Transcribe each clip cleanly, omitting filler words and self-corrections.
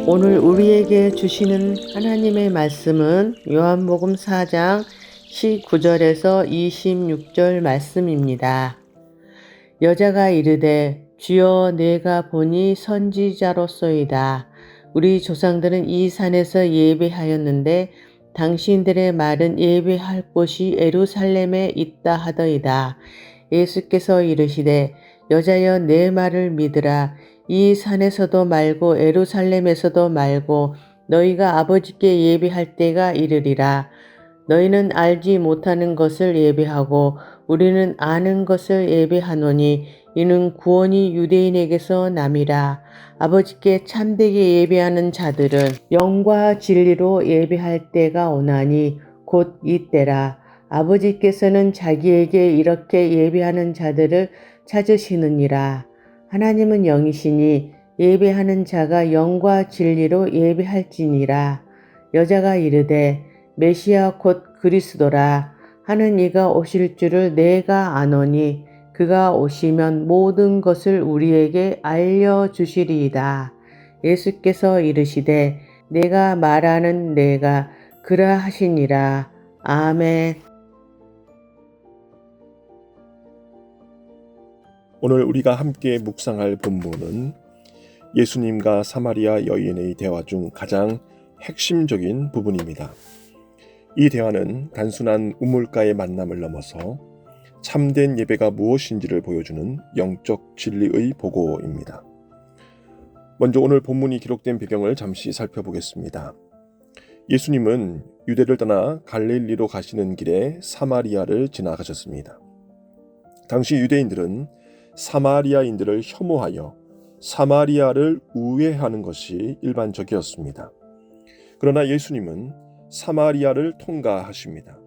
오늘 우리에게 주시는 하나님의 말씀은 요한복음 4장 19절에서 26절 말씀입니다. 여자가 이르되 주여 내가 보니 선지자로소이다. 우리 조상들은 이 산에서 예배하였는데 당신들의 말은 예배할 곳이 예루살렘에 있다 하더이다. 예수께서 이르시되 여자여 내 말을 믿으라. 이 산에서도 말고 예루살렘에서도 말고 너희가 아버지께 예배할 때가 이르리라. 너희는 알지 못하는 것을 예배하고 우리는 아는 것을 예배하노니 이는 구원이 유대인에게서 남이라. 아버지께 참되게 예배하는 자들은 영과 진리로 예배할 때가 오나니 곧 이때라. 아버지께서는 자기에게 이렇게 예배하는 자들을 찾으시느니라. 하나님은 영이시니 예배하는 자가 영과 진리로 예배할지니라. 여자가 이르되 메시아 곧 그리스도라 하는 이가 오실 줄을 내가 아노니 그가 오시면 모든 것을 우리에게 알려주시리이다. 예수께서 이르시되 내가 말하는 내가 그러하시니라. 아멘. 오늘 우리가 함께 묵상할 본문은 예수님과 사마리아 여인의 대화 중 가장 핵심적인 부분입니다. 이 대화는 단순한 우물가의 만남을 넘어서 참된 예배가 무엇인지를 보여주는 영적 진리의 보고입니다. 먼저 오늘 본문이 기록된 배경을 잠시 살펴보겠습니다. 예수님은 유대를 떠나 갈릴리로 가시는 길에 사마리아를 지나가셨습니다. 당시 유대인들은 사마리아인들을 혐오하여 사마리아를 우회하는 것이 일반적이었습니다. 그러나 예수님은 사마리아를 통과하십니다.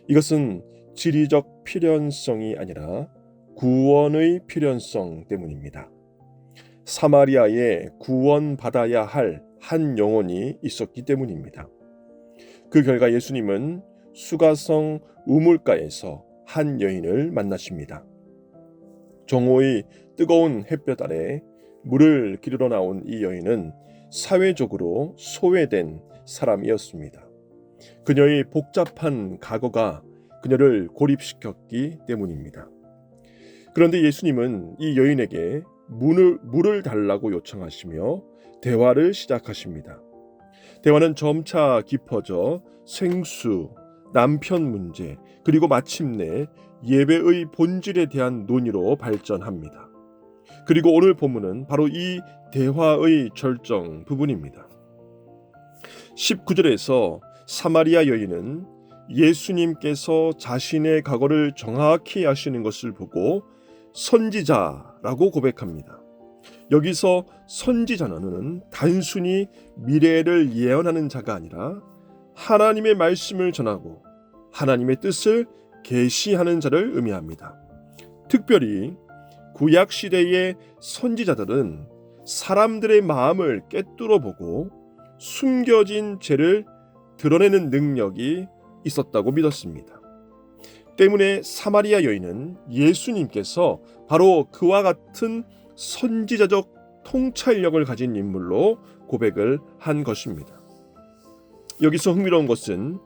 이것은 지리적 필연성이 아니라 구원의 필연성 때문입니다. 사마리아에 구원받아야 할 한 영혼이 있었기 때문입니다. 그 결과 예수님은 수가성 우물가에서 한 여인을 만나십니다. 정오의 뜨거운 햇볕 아래 물을 기르러 나온 이 여인은 사회적으로 소외된 사람이었습니다. 그녀의 복잡한 과거가 그녀를 고립시켰기 때문입니다. 그런데 예수님은 이 여인에게 물을 달라고 요청하시며 대화를 시작하십니다. 대화는 점차 깊어져 생수, 남편 문제, 그리고 마침내 예배의 본질에 대한 논의로 발전합니다. 그리고 오늘 본문은 바로 이 대화의 절정 부분입니다. 19절에서 사마리아 여인은 예수님께서 자신의 과거를 정확히 아시는 것을 보고 선지자라고 고백합니다. 여기서 선지자는 단순히 미래를 예언하는 자가 아니라 하나님의 말씀을 전하고 하나님의 뜻을 계시하는 자를 의미합니다. 특별히 구약 시대의 선지자들은 사람들의 마음을 꿰뚫어 보고 숨겨진 죄를 드러내는 능력이 있었다고 믿었습니다. 때문에 사마리아 여인은 예수님께서 바로 그와 같은 선지자적 통찰력을 가진 인물로 고백을 한 것입니다. 여기서 흥미로운 것은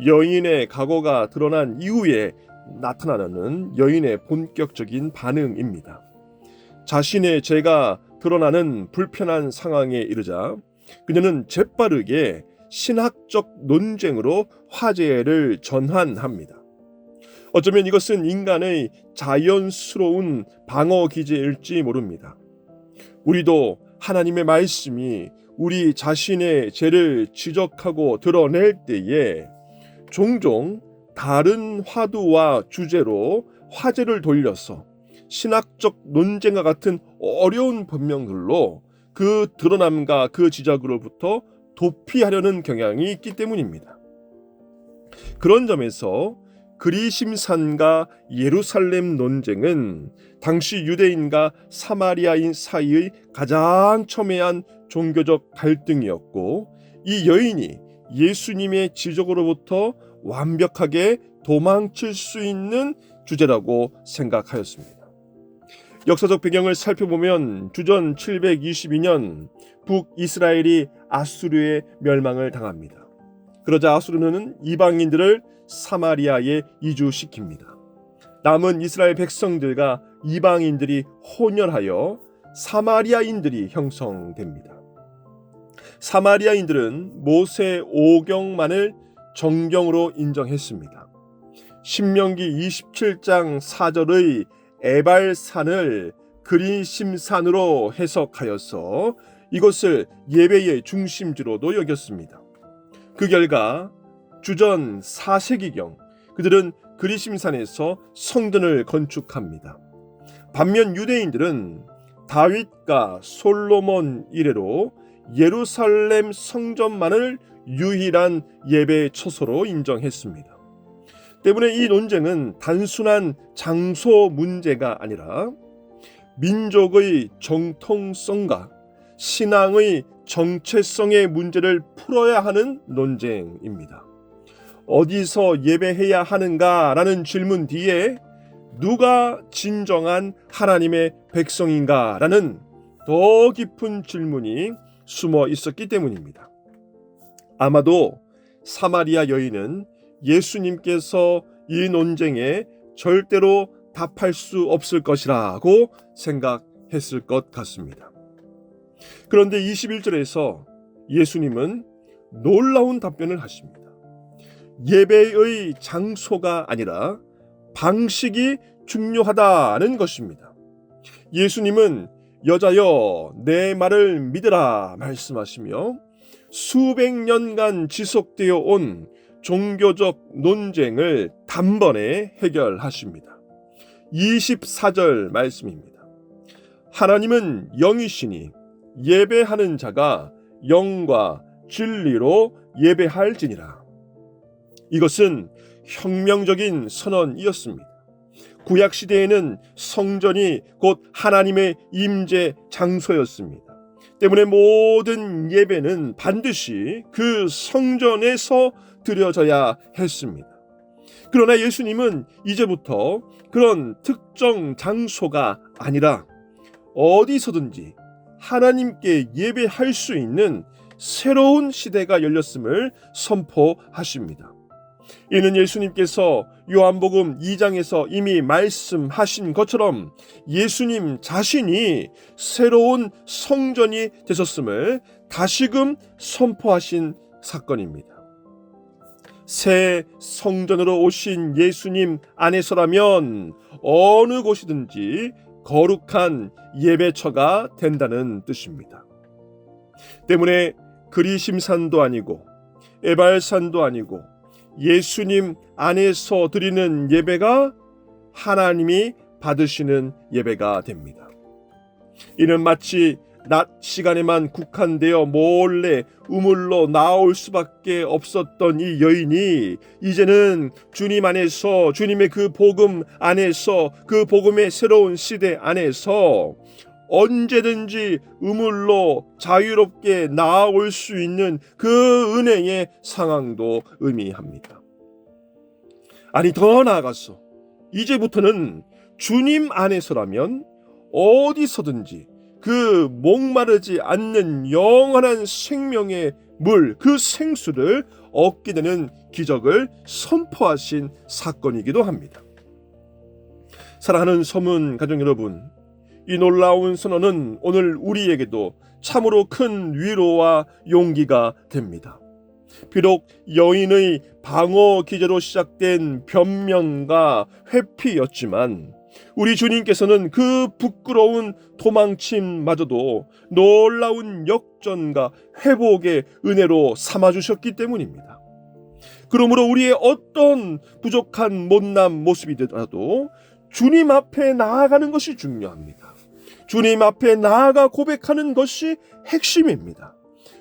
여인의 과거가 드러난 이후에 나타나는 여인의 본격적인 반응입니다. 자신의 죄가 드러나는 불편한 상황에 이르자 그녀는 재빠르게 신학적 논쟁으로 화제를 전환합니다. 어쩌면 이것은 인간의 자연스러운 방어 기제일지 모릅니다. 우리도 하나님의 말씀이 우리 자신의 죄를 지적하고 드러낼 때에 종종 다른 화두와 주제로 화제를 돌려서 신학적 논쟁과 같은 어려운 변명들로 그 드러남과 그 지적으로부터 도피하려는 경향이 있기 때문입니다. 그런 점에서 그리심산과 예루살렘 논쟁은 당시 유대인과 사마리아인 사이의 가장 첨예한 종교적 갈등이었고 이 여인이 예수님의 지적으로부터 완벽하게 도망칠 수 있는 주제라고 생각하였습니다. 역사적 배경을 살펴보면 주전 722년 북이스라엘이 아수르의 멸망을 당합니다. 그러자 아수르는 이방인들을 사마리아에 이주시킵니다. 남은 이스라엘 백성들과 이방인들이 혼혈하여 사마리아인들이 형성됩니다. 사마리아인들은 모세 오경만을 정경으로 인정했습니다. 신명기 27장 4절의 에발산을 그리심산으로 해석하여서 이것을 예배의 중심지로도 여겼습니다. 그 결과 주전 4세기경 그들은 그리심산에서 성전을 건축합니다. 반면 유대인들은 다윗과 솔로몬 이래로 예루살렘 성전만을 유일한 예배 처소로 인정했습니다. 때문에 이 논쟁은 단순한 장소 문제가 아니라 민족의 정통성과 신앙의 정체성의 문제를 풀어야 하는 논쟁입니다. 어디서 예배해야 하는가라는 질문 뒤에 누가 진정한 하나님의 백성인가라는 더 깊은 질문이 숨어 있었기 때문입니다. 아마도 사마리아 여인은 예수님께서 이 논쟁에 절대로 답할 수 없을 것이라고 생각했을 것 같습니다. 그런데 21절에서 예수님은 놀라운 답변을 하십니다. 예배의 장소가 아니라 방식이 중요하다는 것입니다. 예수님은 여자여 내 말을 믿으라 말씀하시며 수백 년간 지속되어 온 종교적 논쟁을 단번에 해결하십니다. 24절 말씀입니다. 하나님은 영이시니 예배하는 자가 영과 진리로 예배할지니라. 이것은 혁명적인 선언이었습니다. 구약 시대에는 성전이 곧 하나님의 임재 장소였습니다. 때문에 모든 예배는 반드시 그 성전에서 드려져야 했습니다. 그러나 예수님은 이제부터 그런 특정 장소가 아니라 어디서든지 하나님께 예배할 수 있는 새로운 시대가 열렸음을 선포하십니다. 이는 예수님께서 요한복음 2장에서 이미 말씀하신 것처럼 예수님 자신이 새로운 성전이 되셨음을 다시금 선포하신 사건입니다. 새 성전으로 오신 예수님 안에서라면 어느 곳이든지 거룩한 예배처가 된다는 뜻입니다. 때문에 그리심산도 아니고 에발산도 아니고 예수님 안에서 드리는 예배가 하나님이 받으시는 예배가 됩니다. 이는 마치 낮 시간에만 국한되어 몰래 우물로 나올 수밖에 없었던 이 여인이 이제는 주님 안에서, 주님의 그 복음 안에서, 그 복음의 새로운 시대 안에서 언제든지 우물로 자유롭게 나올 수 있는 그 은혜의 상황도 의미합니다. 아니, 더 나아가서 이제부터는 주님 안에서라면 어디서든지 그 목마르지 않는 영원한 생명의 물, 그 생수를 얻게 되는 기적을 선포하신 사건이기도 합니다. 사랑하는 서문 가족 여러분, 이 놀라운 선언은 오늘 우리에게도 참으로 큰 위로와 용기가 됩니다. 비록 여인의 방어 기제로 시작된 변명과 회피였지만 우리 주님께서는 그 부끄러운 도망침마저도 놀라운 역전과 회복의 은혜로 삼아주셨기 때문입니다. 그러므로 우리의 어떤 부족한 못난 모습이더라도 주님 앞에 나아가는 것이 중요합니다. 주님 앞에 나아가 고백하는 것이 핵심입니다.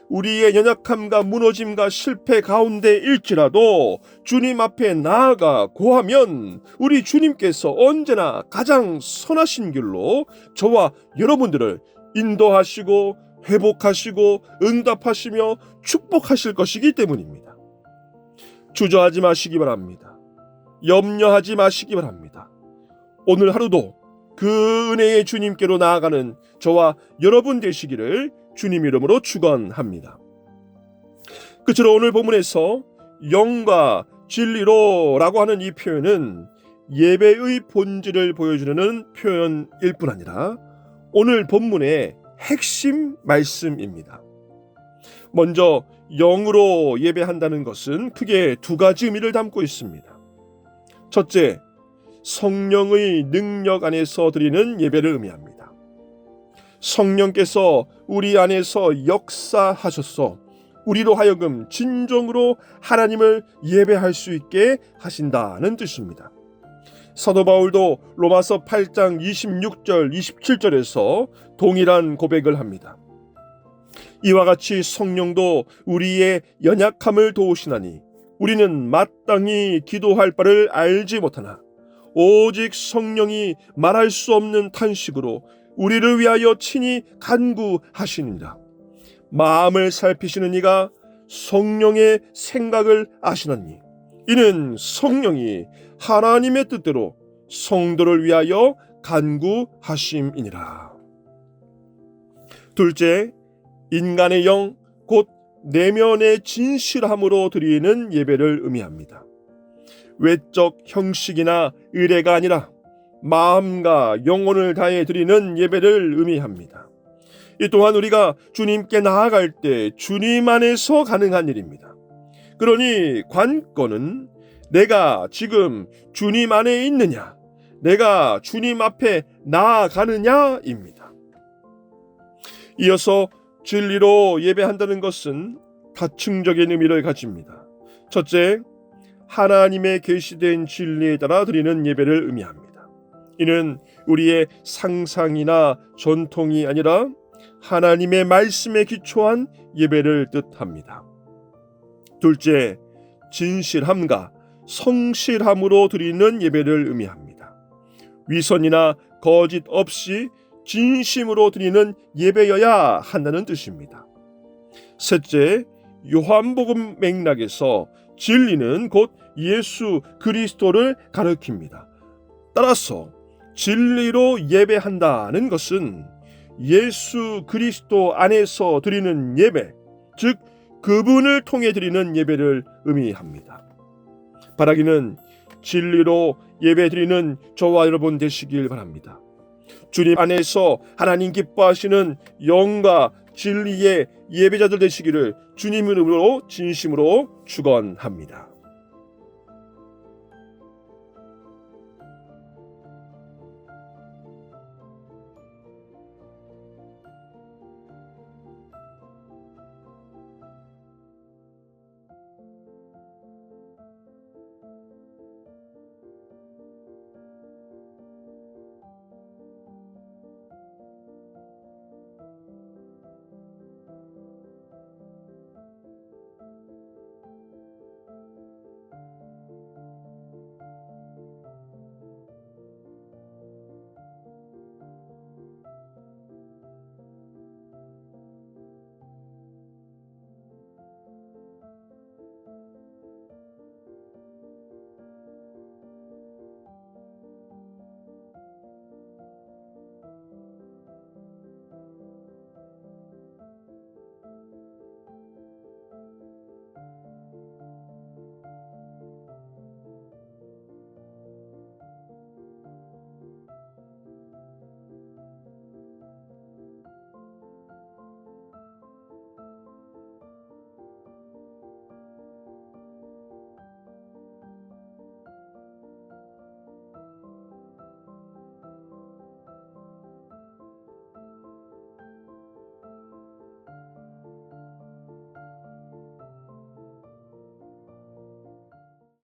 우리의 연약함과 무너짐과 실패 가운데일지라도 주님 앞에 나아가 고하면 우리 주님께서 언제나 가장 선하신 길로 저와 여러분들을 인도하시고 회복하시고 응답하시며 축복하실 것이기 때문입니다. 주저하지 마시기 바랍니다. 염려하지 마시기 바랍니다. 오늘 하루도 그 은혜의 주님께로 나아가는 저와 여러분 되시기를 주님 이름으로 축원합니다. 끝으로 오늘 본문에서 영과 진리로 라고 하는 이 표현은 예배의 본질을 보여주는 표현일 뿐 아니라 오늘 본문의 핵심 말씀입니다. 먼저 영으로 예배한다는 것은 크게 두 가지 의미를 담고 있습니다. 첫째, 성령의 능력 안에서 드리는 예배를 의미합니다. 성령께서 우리 안에서 역사하셔서 우리로 하여금 진정으로 하나님을 예배할 수 있게 하신다는 뜻입니다. 사도 바울도 로마서 8장 26절 27절에서 동일한 고백을 합니다. 이와 같이 성령도 우리의 연약함을 도우시나니 우리는 마땅히 기도할 바를 알지 못하나 오직 성령이 말할 수 없는 탄식으로 우리를 위하여 친히 간구하시니라. 마음을 살피시는 이가 성령의 생각을 아시나니 이는 성령이 하나님의 뜻대로 성도를 위하여 간구하심이니라. 둘째, 인간의 영, 곧 내면의 진실함으로 드리는 예배를 의미합니다. 외적 형식이나 의례가 아니라 마음과 영혼을 다해 드리는 예배를 의미합니다. 이 또한 우리가 주님께 나아갈 때 주님 안에서 가능한 일입니다. 그러니 관건은 내가 지금 주님 안에 있느냐, 내가 주님 앞에 나아가느냐입니다. 이어서 진리로 예배한다는 것은 다층적인 의미를 가집니다. 첫째, 하나님의 계시된 진리에 따라 드리는 예배를 의미합니다. 이는 우리의 상상이나 전통이 아니라 하나님의 말씀에 기초한 예배를 뜻합니다. 둘째, 진실함과 성실함으로 드리는 예배를 의미합니다. 위선이나 거짓 없이 진심으로 드리는 예배여야 한다는 뜻입니다. 셋째, 요한복음 맥락에서 진리는 곧 예수 그리스도를 가리킵니다. 따라서 진리로 예배한다는 것은 예수 그리스도 안에서 드리는 예배, 즉 그분을 통해 드리는 예배를 의미합니다. 바라기는 진리로 예배 드리는 저와 여러분 되시길 바랍니다. 주님 안에서 하나님 기뻐하시는 영과 진리의 예배자들 되시기를 주님 이름으로 진심으로 축원합니다.